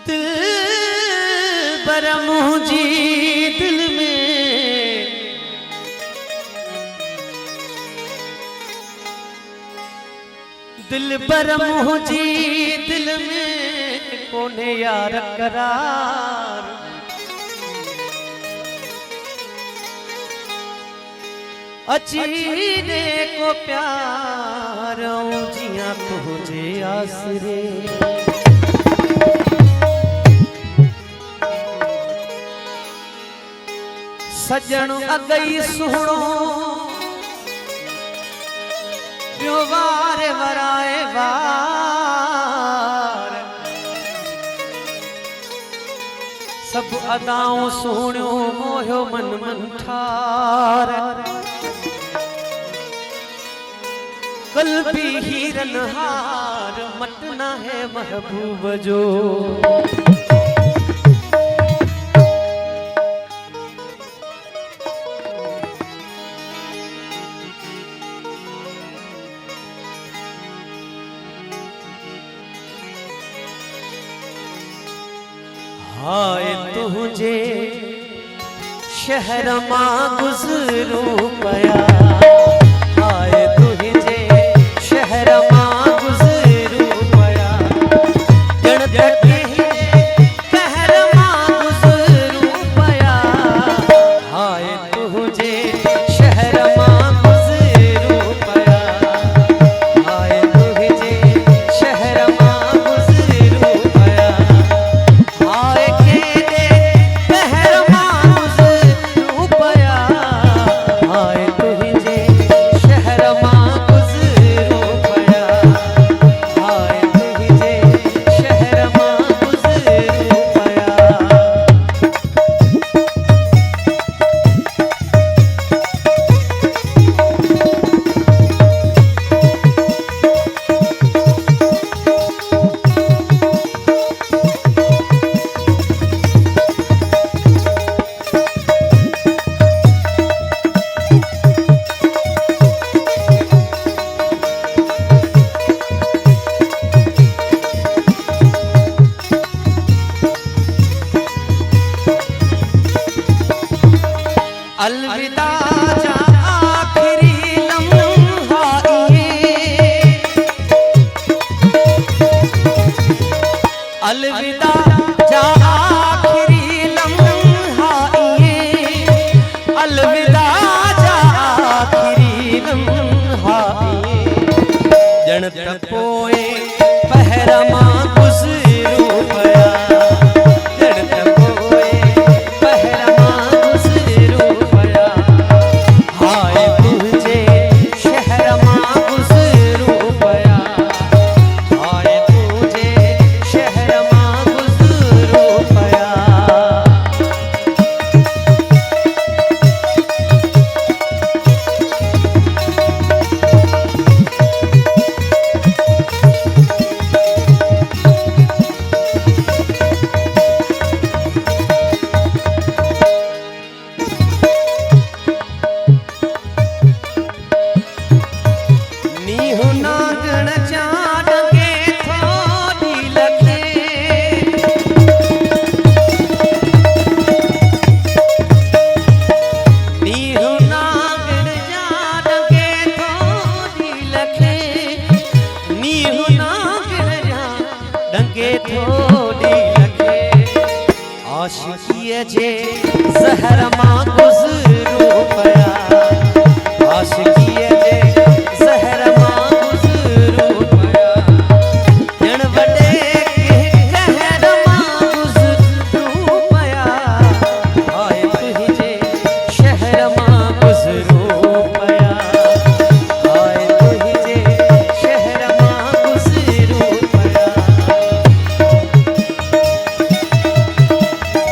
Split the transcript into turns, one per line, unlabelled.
दिल बरमू जी दिल में दिल बरमू जी दिल में कोने यार करार अचीने को प्यार जिया तुझे आसरे सजण अगई सुहणो ॿियो वारे वराए वार सब अदाऊं सुहिणियूं मोहियो मन मन ठार कल्बी हीरन हार मटना है महबूब जो हाय तुझे शहर मां गुज़रूं पया हाय तुझे शहर मां गुज़रूं पया जण धके कहर मां गुज़रूं पया हाय तुझे शहर मां गुज़रूं पया हाय तुझे शहर मां गुज़रूं पया हाय अलविदा जा आखिरी लम्हा ये अलविदा जा आखिरी लम्हा ये अलविदा जा आखिरी लम्हा ये जण तपोए पहर मां गुज़रूं पया आशिकीअ जे ज़हर मां गुज़रूं पया आशिक